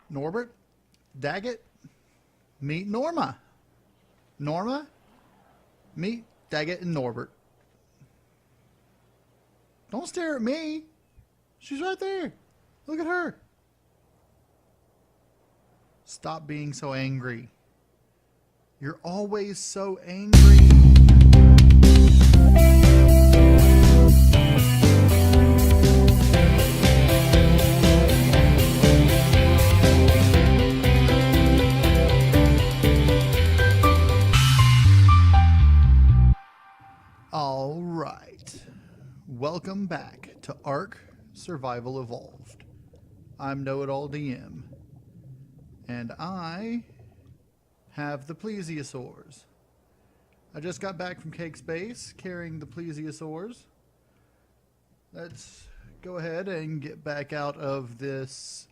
Norbert? Daggett? Meet Norma. Norma? Meet Daggett and Norbert. Don't stare at me. She's right there. Look at her. Stop being so angry. You're always so angry. All right. Welcome back to ARK Survival Evolved. I'm KnowItAllDM. And I have the Plesiosaurs. I just got back from Cake's base carrying the Plesiosaurs. Let's go ahead and get back out of this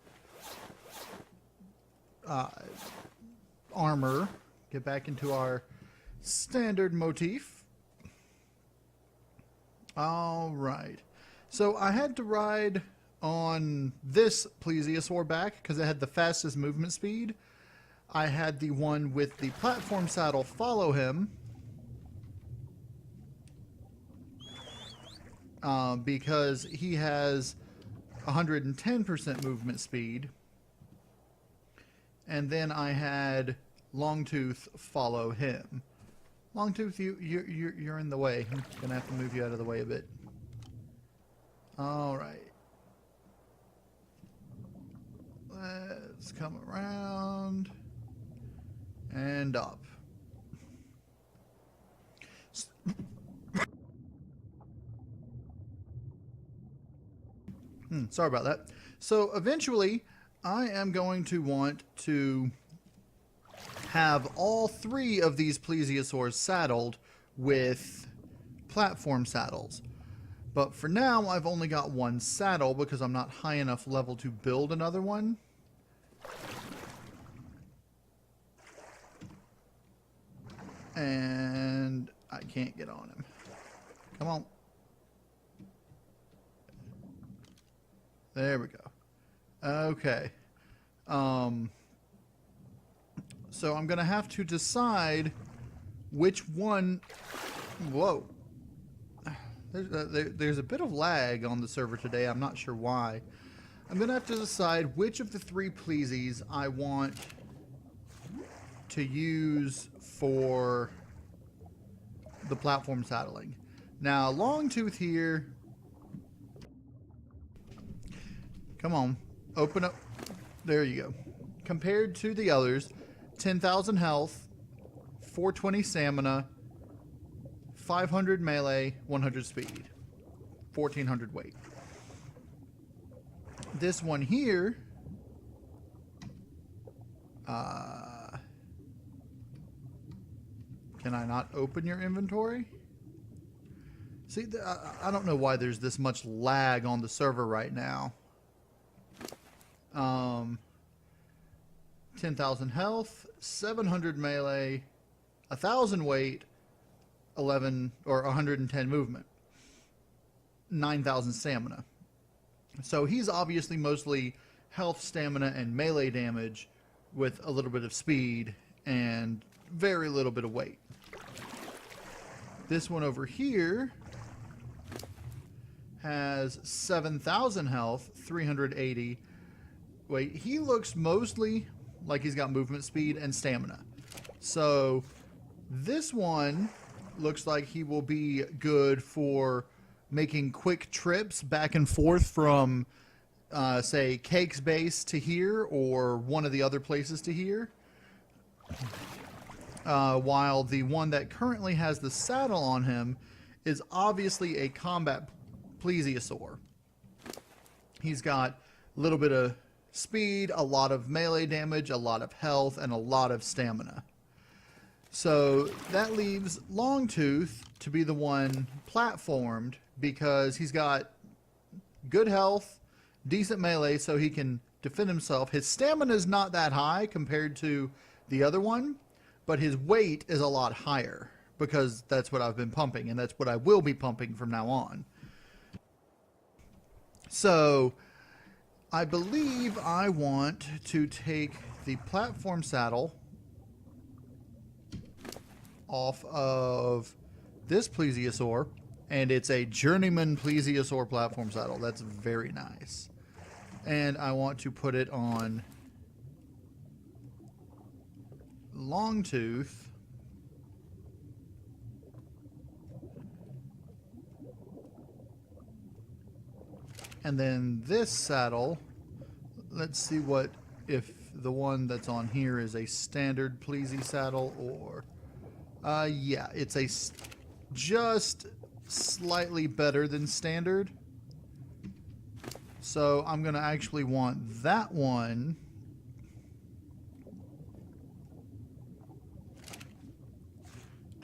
armor. Get back into our standard motif. Alright. So I had to ride on this Plesiosaur back because it had the fastest movement speed. I had the one with the platform saddle follow him because he has 110% movement speed. And then I had Longtooth follow him. Longtooth, you're in the way. I'm gonna have to move you out of the way a bit. All right. Let's come around and up. Sorry about that. So eventually, I am going to want to have all three of these Plesiosaurs saddled with platform saddles. But for now, I've only got one saddle because I'm not high enough level to build another one. And I can't get on him. Come on. There we go. Okay. So I'm going to have to decide which one... Whoa. There's a bit of lag on the server today. I'm not sure why. I'm going to have to decide which of the three Plesies I want to use for the platform saddling. Now, Longtooth here... Come on. Open up. There you go. Compared to the others, 10,000 health, 420 stamina, 500 melee, 100 speed, 1400 weight. This one here, can I not open your inventory? See, I don't know why there's this much lag on the server right now. 10,000 health, 700 melee, 1,000 weight, 11 or 110 movement, 9,000 stamina. So he's obviously mostly health, stamina, and melee damage with a little bit of speed and very little bit of weight. This one over here has 7,000 health, 380 weight. He looks mostly like he's got movement speed and stamina. So this one looks like he will be good for making quick trips back and forth from, say, Cake's base to here or one of the other places to here. While the one that currently has the saddle on him is obviously a combat Plesiosaur. He's got a little bit of speed, a lot of melee damage, a lot of health, and a lot of stamina. So that leaves Longtooth to be the one platformed because he's got good health, decent melee so he can defend himself. His stamina is not that high compared to the other one, but his weight is a lot higher because that's what I've been pumping and that's what I will be pumping from now on. So I believe I want to take the platform saddle off of this Plesiosaur, and it's a journeyman Plesiosaur platform saddle. That's very nice. And I want to put it on Longtooth. And then this saddle, let's see what, if the one that's on here is a standard Pleasy saddle or, yeah, it's a just slightly better than standard. So I'm going to actually want that one.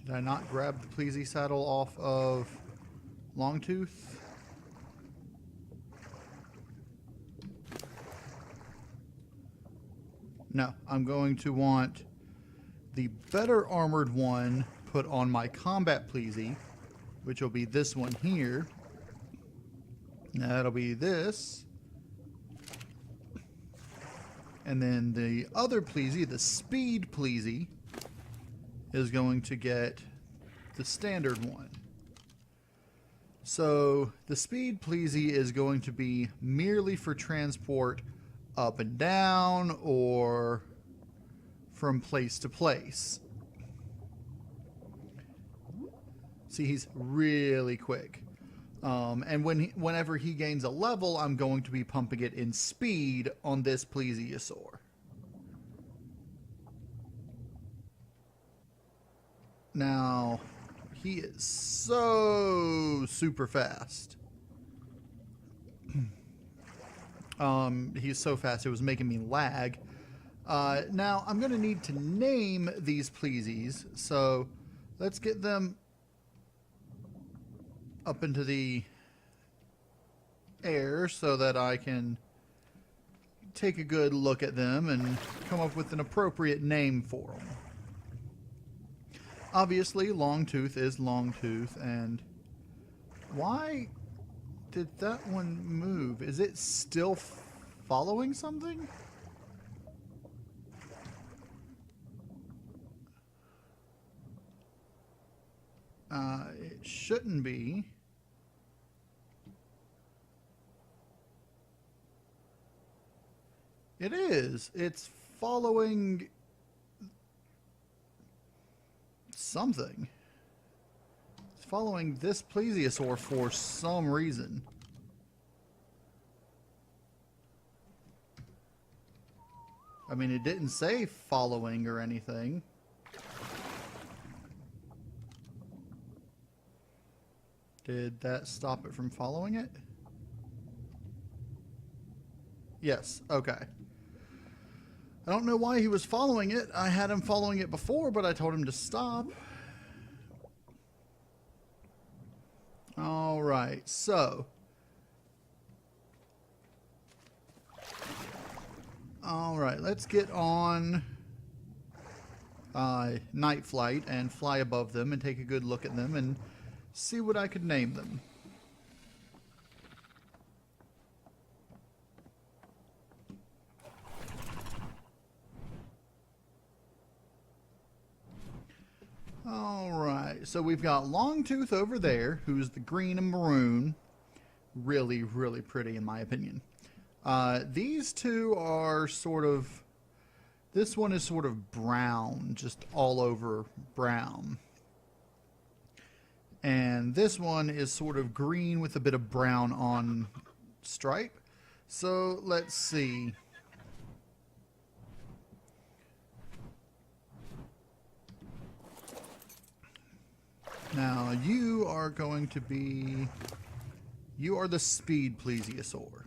Did I not grab the Pleasy saddle off of Longtooth? No, I'm going to want the better armored one put on my combat Pleasy, which will be this one here. That'll be this. And then the other Pleasy, the speed Pleasy, is going to get the standard one. So the speed Pleasy is going to be merely for transport up and down or from place to place. See, he's really quick. And whenever he gains a level, I'm going to be pumping it in speed on this Plesiosaur. Now, he is so super fast. He's so fast it was making me lag. Now, I'm going to need to name these Pleasies, so let's get them up into the air so that I can take a good look at them and come up with an appropriate name for them. Obviously, Longtooth is Longtooth, and why did that one move? Is it still following something? It shouldn't be. It is. It's following something. It's following this Plesiosaur for some reason. I mean, it didn't say following or anything. Did that stop it from following it? Yes, okay. I don't know why he was following it. I had him following it before, but I told him to stop. Alright, so. Alright, let's get on night flight and fly above them and take a good look at them and see what I could name them. Alright, so we've got Longtooth over there, who's the green and maroon. Really, really pretty in my opinion. These two are sort of, this one is sort of brown, just all over brown. And this one is sort of green with a bit of brown on stripe. So let's see. Now you are going to be, you are the speed Plesiosaur.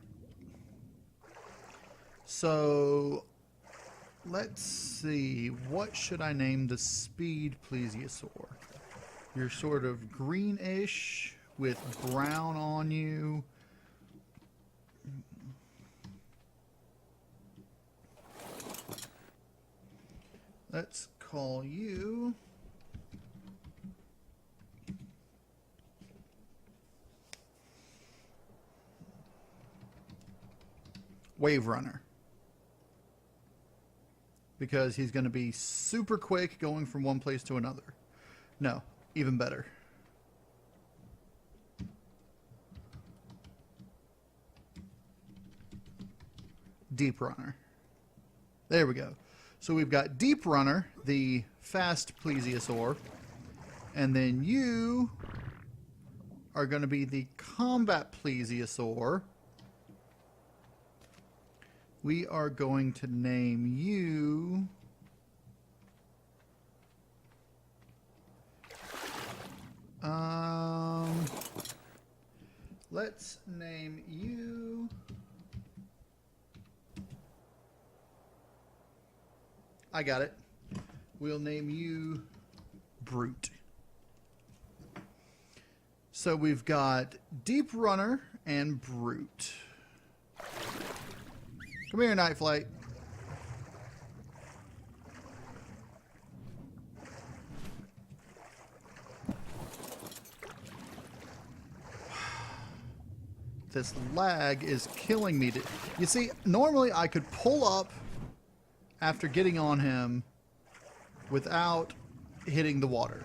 So let's see, what should I name the speed Plesiosaur? You're sort of greenish with brown on you. Let's call you Wave Runner. Because he's going to be super quick going from one place to another. No, even better. Deep Runner. There we go. So we've got Deep Runner, the fast Plesiosaur. And then you are going to be the combat Plesiosaur. We are going to name you... let's name you... I got it. We'll name you Brute. So we've got Deep Runner and Brute. Come here, Night Flight. This lag is killing me. You see, normally I could pull up after getting on him without hitting the water.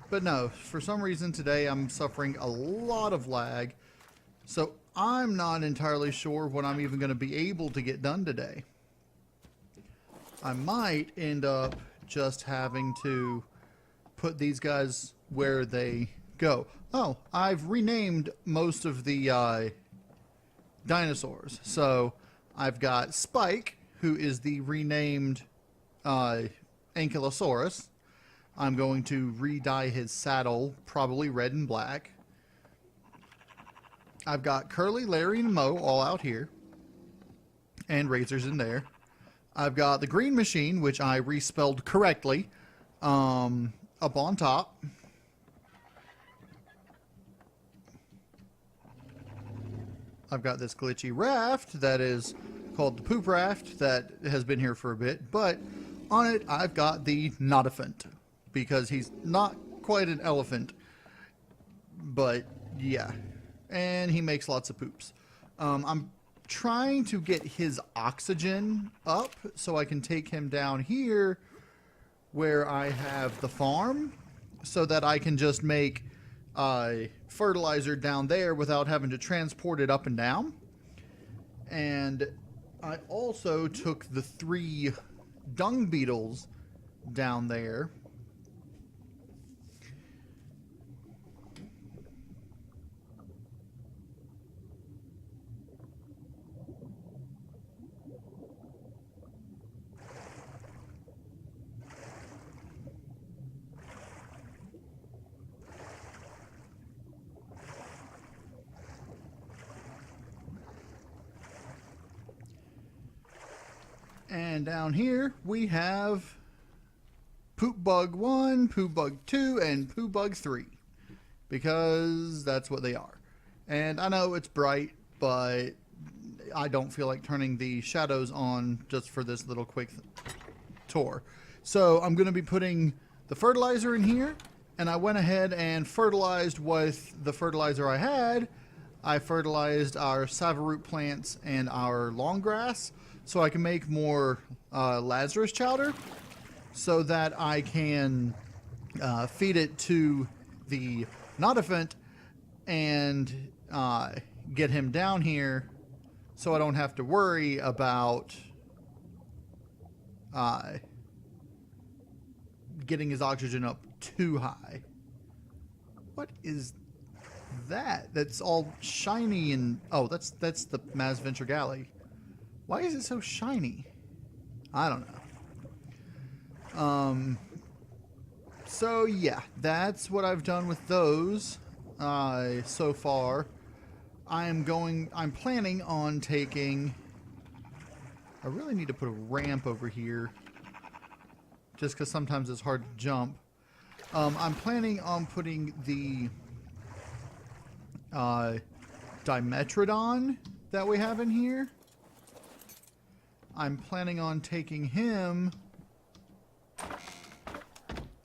But no, for some reason today I'm suffering a lot of lag. So I'm not entirely sure what I'm even going to be able to get done today. I might end up just having to put these guys where they go. Oh, I've renamed most of the dinosaurs. So I've got Spike, who is the renamed Ankylosaurus. I'm going to re-dye his saddle, probably red and black. I've got Curly, Larry, and Mo all out here. And Razor's in there. I've got the Green Machine, which I respelled correctly, up on top. I've got this glitchy raft that is called the Poop Raft that has been here for a bit, but on it I've got the Notiphant, because he's not quite an elephant, but yeah, and he makes lots of poops. I'm trying to get his oxygen up so I can take him down here where I have the farm, so that I can just make fertilizer down there without having to transport it up and down. And I also took the 3 dung beetles down there. And down here we have Poop Bug 1, Poop Bug 2, and Poop Bug 3. Because that's what they are. And I know it's bright, but I don't feel like turning the shadows on just for this little quick tour. So I'm going to be putting the fertilizer in here. And I went ahead and fertilized with the fertilizer I had. I fertilized our Savaroot plants and our long grass, so I can make more Lazarus chowder, so that I can feed it to the Notiphant and get him down here, so I don't have to worry about getting his oxygen up too high. What is that? That's all shiny and... oh, that's the Maz Venture Galley. Why is it so shiny? I don't know. So yeah, that's what I've done with those so far. I'm planning on taking... I really need to put a ramp over here, just because sometimes it's hard to jump. I'm planning on putting the Dimetrodon that we have in here. I'm planning on taking him,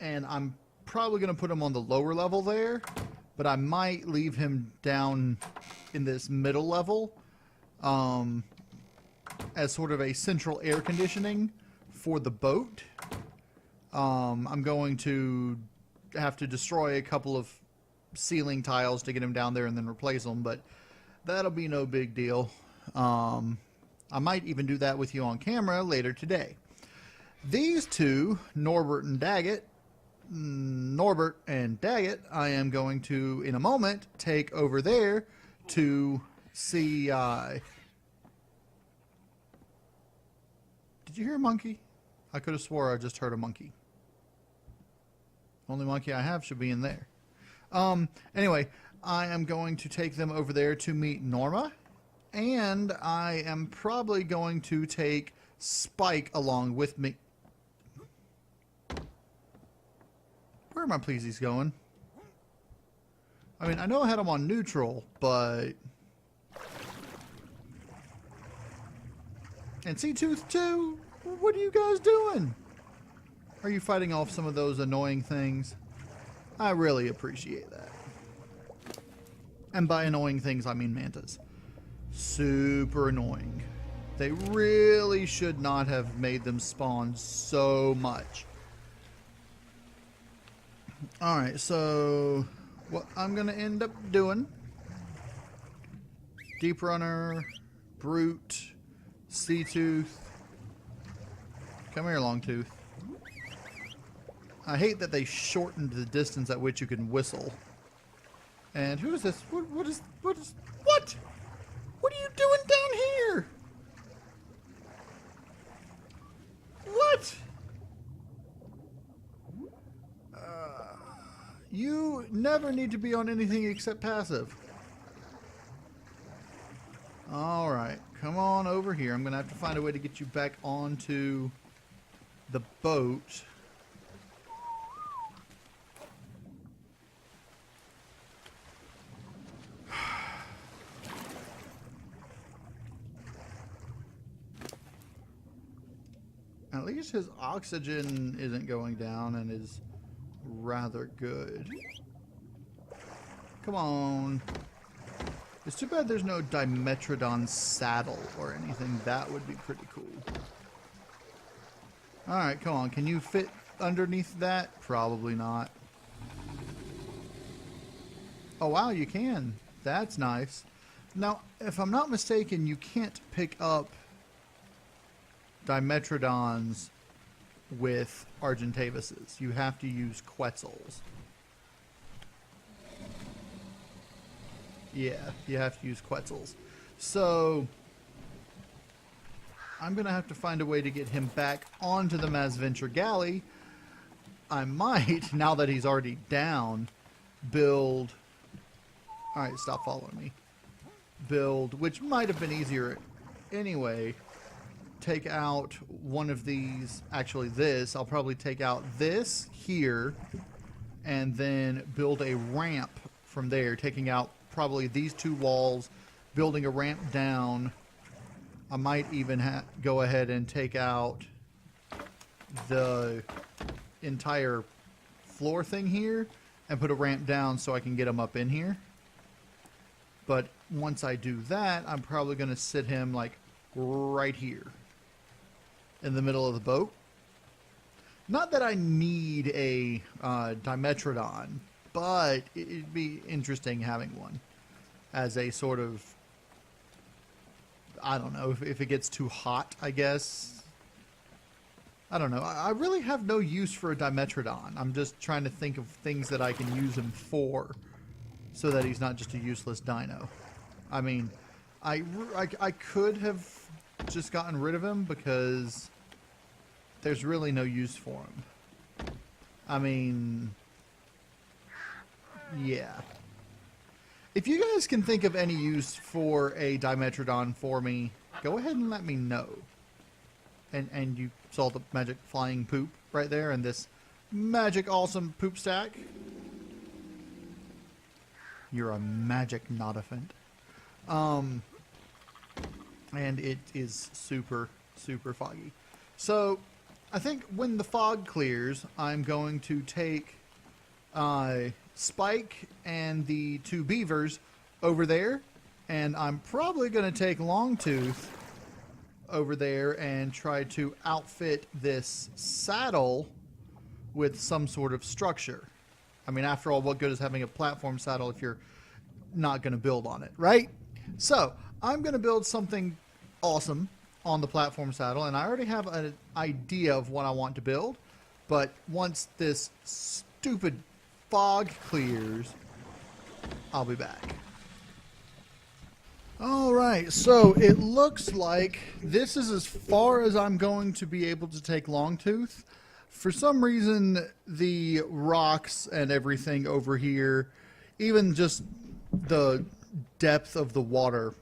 and I'm probably going to put him on the lower level there, but I might leave him down in this middle level, as sort of a central air conditioning for the boat. I'm going to have to destroy a couple of ceiling tiles to get him down there and then replace them, but that'll be no big deal. I might even do that with you on camera later today. These two, Norbert and Daggett, I am going to, in a moment, take over there to see... Did you hear a monkey? I could have swore I just heard a monkey. Only monkey I have should be in there. Anyway, I am going to take them over there to meet Norma. And I am probably going to take Spike along with me. Where are my pleasies going? I mean, I know I had them on neutral, but... And Sea-Tooth too? What are you guys doing? Are you fighting off some of those annoying things? I really appreciate that. And by annoying things, I mean mantas. Super annoying. They really should not have made them spawn so much. Alright, so what I'm going to end up doing, Deep Runner, Brute, Sea-Tooth. Come here, Longtooth. I hate that they shortened the distance at which you can whistle. And who is this? What? What are you doing down here? What? You never need to be on anything except passive. Alright, come on over here. I'm going to have to find a way to get you back onto the boat. At least his oxygen isn't going down and is rather good. Come on. It's too bad there's no Dimetrodon saddle or anything. That would be pretty cool. Alright, come on. Can you fit underneath that? Probably not. Oh, wow, you can. That's nice. Now, if I'm not mistaken, you can't pick up Dimetrodons with Argentavises. You have to use Quetzals. Yeah, you have to use Quetzals. So, I'm going to have to find a way to get him back onto the Mazventure galley. I might, now that he's already down, build... Alright, stop following me. Build, which might have been easier anyway, take out one of these, actually this, I'll probably take out this here, and then build a ramp from there, taking out probably these two walls, building a ramp down. I might even go ahead and take out the entire floor thing here and put a ramp down so I can get him up in here. But once I do that, I'm probably going to sit him like right here in the middle of the boat. Not that I need a Dimetrodon, but it'd be interesting having one as a sort of, I don't know, if it gets too hot, I guess. I don't know. I really have no use for a Dimetrodon. I'm just trying to think of things that I can use him for so that he's not just a useless dino. I mean, I could have just gotten rid of him because there's really no use for him. I mean, yeah. If you guys can think of any use for a Dimetrodon for me, go ahead and let me know. And you saw the magic flying poop right there and this magic awesome poop stack. You're a magic Nodophant. And it is super, super foggy. So, I think when the fog clears, I'm going to take Spike and the two beavers over there And I'm probably going to take Longtooth over there and try to outfit this saddle with some sort of structure. I mean, after all, what good is having a platform saddle if you're not going to build on it, right? So I'm going to build something awesome on the platform saddle, and I already have an idea of what I want to build, but once this stupid fog clears, I'll be back. Alright, so it looks like this is as far as I'm going to be able to take Longtooth. For some reason, the rocks and everything over here, even just the depth of the water,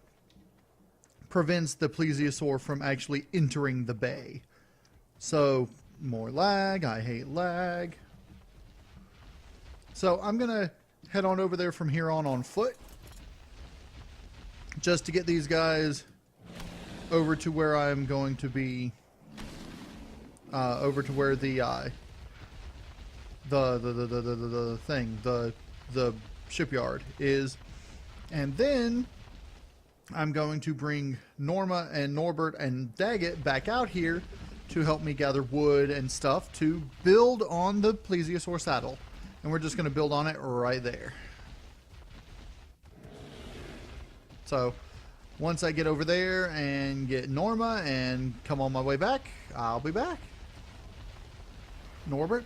prevents the Plesiosaur from actually entering the bay. So, more lag. I hate lag. So, I'm going to head on over there from here on foot, just to get these guys over to where I'm going to be, over to where the shipyard is, and then I'm going to bring Norma and Norbert and Daggett back out here to help me gather wood and stuff to build on the Plesiosaur saddle, and we're just going to build on it right there. So, once I get over there and get Norma and come on my way back, I'll be back. Norbert,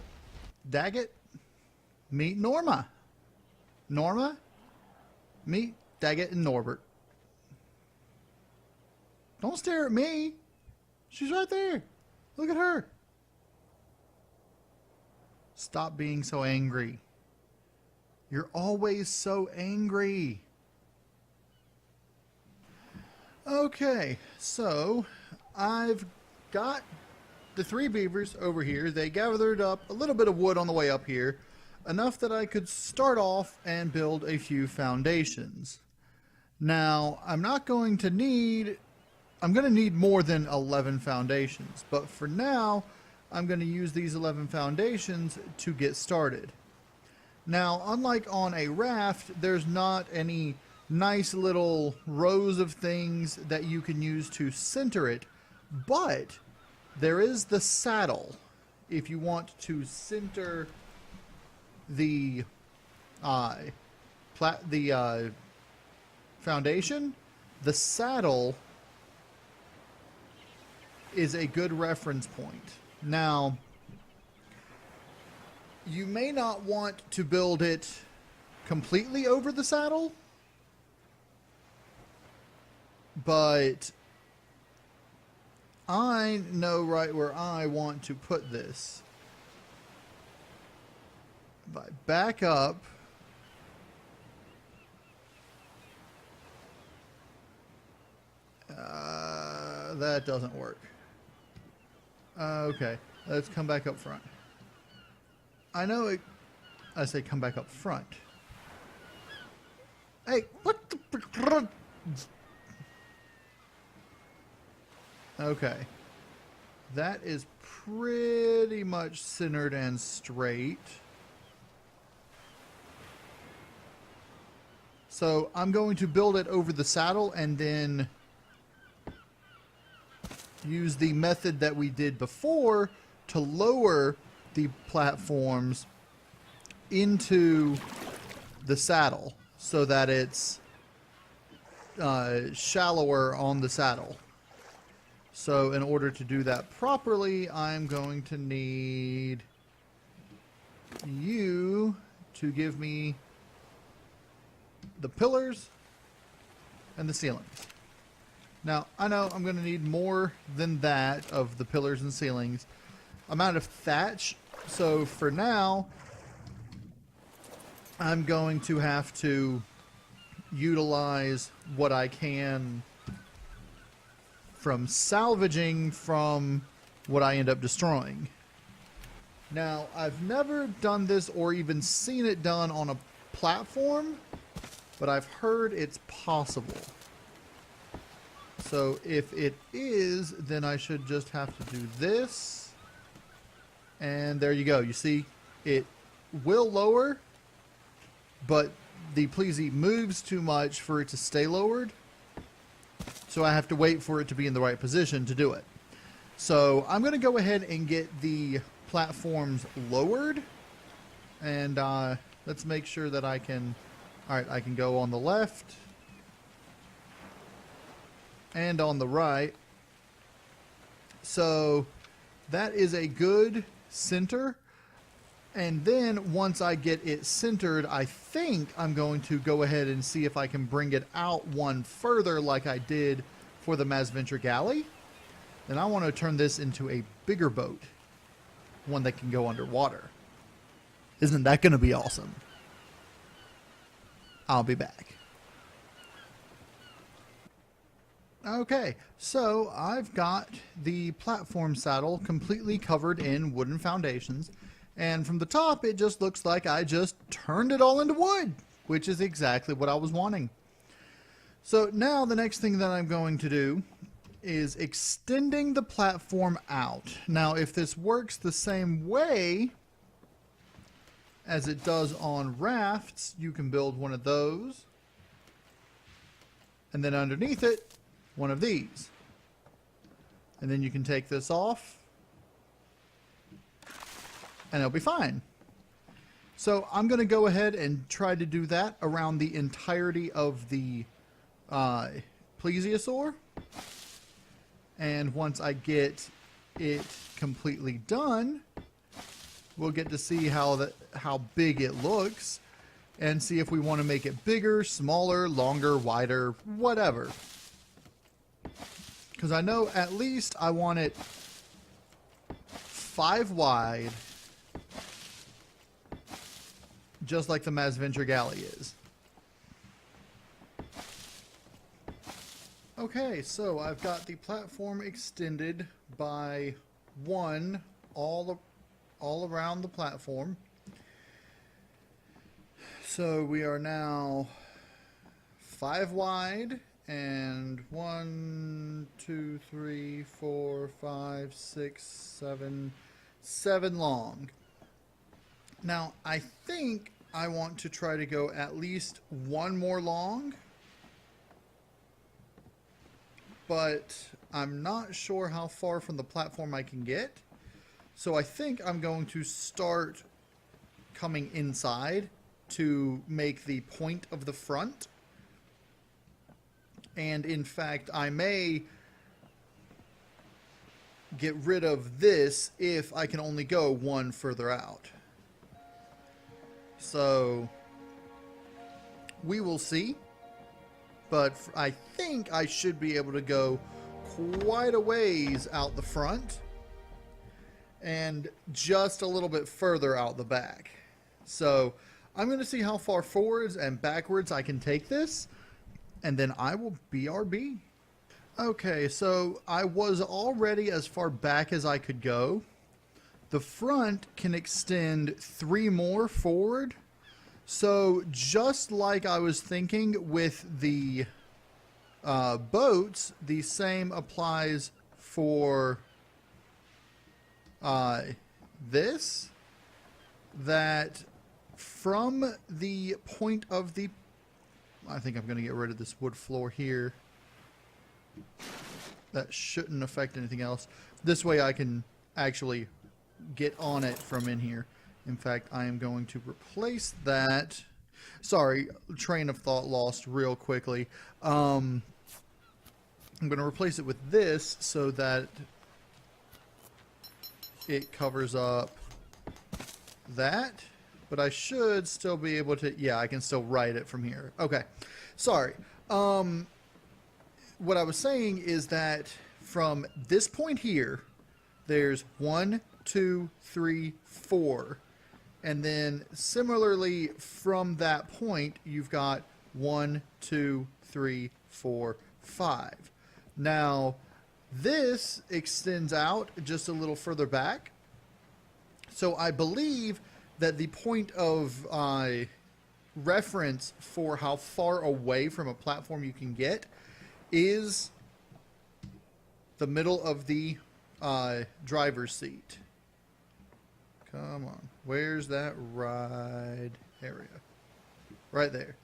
Daggett, meet Norma. Norma, meet Daggett and Norbert. Don't stare at me. She's right there. Look at her. Stop being so angry. You're always so angry. Okay, so I've got the 3 beavers over here. They gathered up a little bit of wood on the way up here, enough that I could start off and build a few foundations. Now, I'm going to need more than 11 foundations, but for now, I'm going to use these 11 foundations to get started. Now, unlike on a raft, there's not any nice little rows of things that you can use to center it, but there is the saddle. If you want to center the foundation, the saddle is a good reference point. Now, you may not want to build it completely over the saddle, but I know right where I want to put this. If I back up, that doesn't work. Okay, let's come back up front. I know it. I say come back up front. Hey, what the? Okay, that is pretty much centered and straight. So I'm going to build it over the saddle and then use the method that we did before to lower the platforms into the saddle so that it's shallower on the saddle. So in order to do that properly, I'm going to need you to give me the pillars and the ceilings. Now, I know I'm going to need more than that of the pillars and ceilings. I'm out of thatch, so for now, I'm going to have to utilize what I can from salvaging from what I end up destroying. Now, I've never done this or even seen it done on a platform, but I've heard it's possible. So if it is, then I should just have to do this. And there you go. You see, it will lower, but the Plesie moves too much for it to stay lowered. So I have to wait for it to be in the right position to do it. So I'm going to go ahead and get the platforms lowered. And let's make sure that I can... Alright, I can go on the left. And on the right. So that is a good center. And then once I get it centered, I think I'm going to go ahead and see if I can bring it out one further like I did for the Mazion Galley. Then I want to turn this into a bigger boat. One that can go underwater. Isn't that going to be awesome? I'll be back. Okay, so I've got the platform saddle completely covered in wooden foundations. And from the top, it just looks like I just turned it all into wood, which is exactly what I was wanting. So now the next thing that I'm going to do is extending the platform out. Now, if this works the same way as it does on rafts, you can build one of those. And then underneath it, one of these. And then you can take this off. And it'll be fine. So I'm going to go ahead and try to do that around the entirety of the Plesiosaur. And once I get it completely done, we'll get to see how big it looks and see if we want to make it bigger, smaller, longer, wider, whatever. Because I know at least I want it 5 wide, just like the Mazion Galley is. Okay, so I've got the platform extended by 1 all around the platform. So we are now 5 wide and 1, 2, 3, 4, 5, 6, 7 long. Now, I think I want to try to go at least 1 more long, but I'm not sure how far from the platform I can get. So I think I'm going to start coming inside to make the point of the front. And in fact, I may get rid of this if I can only go 1 further out. So we will see. But I think I should be able to go quite a ways out the front and just a little bit further out the back. So I'm going to see how far forwards and backwards I can take this, and then I will BRB. Okay, so I was already as far back as I could go. The front can extend 3 more forward. So just like I was thinking with the boats, the same applies for this. That from the point of the... I think I'm going to get rid of this wood floor here. That shouldn't affect anything else. This way I can actually get on it from in here. In fact, I am going to replace that. Sorry, train of thought lost real quickly. I'm going to replace it with this so that it covers up that. But I should still be able to... Yeah, I can still write it from here. Okay. Sorry. What I was saying is that from this point here, there's 1, 2, 3, 4. And then similarly from that point, you've got 1, 2, 3, 4, 5. Now, this extends out just a little further back. So I believe that the point of reference for how far away from a platform you can get is the middle of the driver's seat. Come on. Where's that ride area? right there.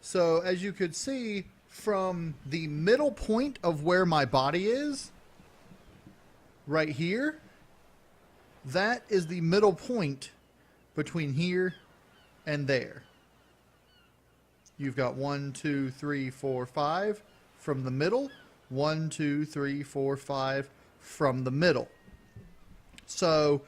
So as you could see, from the middle point of where my body is, right here, that is the middle point between here and there. You've got 1, 2, 3, 4, 5 from the middle. 1, 2, 3, 4, 5 from the middle. So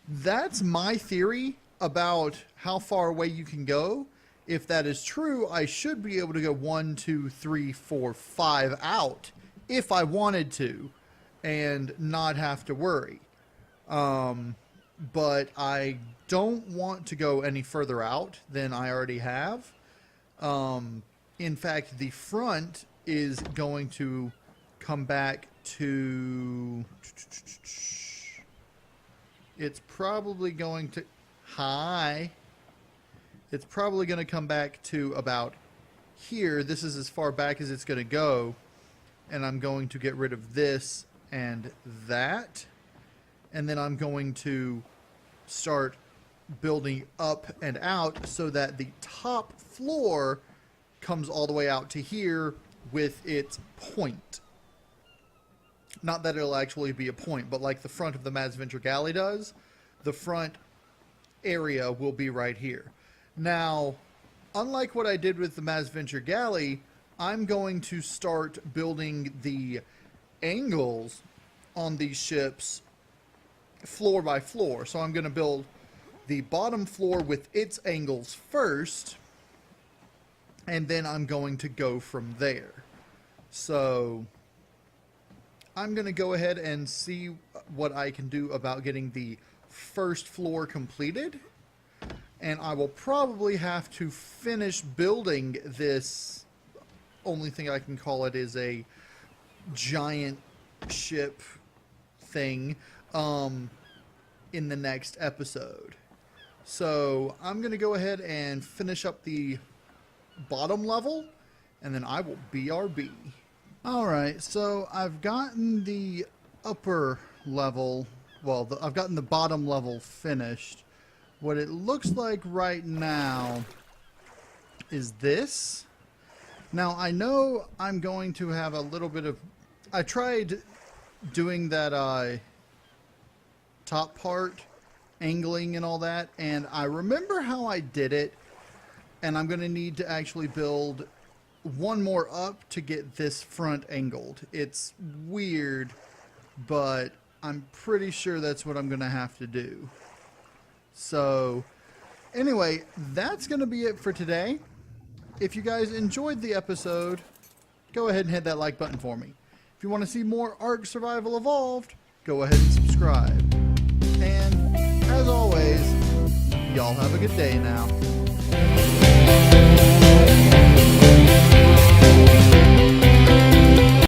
that's my theory about how far away you can go. If that is true, I should be able to go 1, 2, 3, 4, 5 out if I wanted to and not have to worry. But I don't want to go any further out than I already have. In fact, the front is going to come back to... It's probably going to... It's probably going to come back to about here. This is as far back as it's going to go. And I'm going to get rid of this and that. And then I'm going to start building up and out so that the top floor comes all the way out to here with its point. Not that it'll actually be a point, but like the front of the Mazventure Galley does, the front area will be right here. Now, unlike what I did with the Mazventure Galley, I'm going to start building the angles on these ships floor by floor. So I'm going to build the bottom floor with its angles first, and then I'm going to go from there. So I'm going to go ahead and see what I can do about getting the first floor completed. And I will probably have to finish building this, only thing I can call it is a giant ship thing, in the next episode. So I'm going to go ahead and finish up the bottom level, and then I will BRB. Alright, so I've gotten the upper level, well, I've gotten the bottom level finished. What it looks like right now is this. Now, I know I'm going to have a little bit of... I tried doing that top part, angling and all that, and I remember how I did it, and I'm going to need to actually build one more up to get this front angled. It's weird, but I'm pretty sure that's what I'm going to have to do. So, anyway, that's going to be it for today. If you guys enjoyed the episode, go ahead and hit that like button for me. If you want to see more ARK Survival Evolved, go ahead and subscribe. And, as always, y'all have a good day now.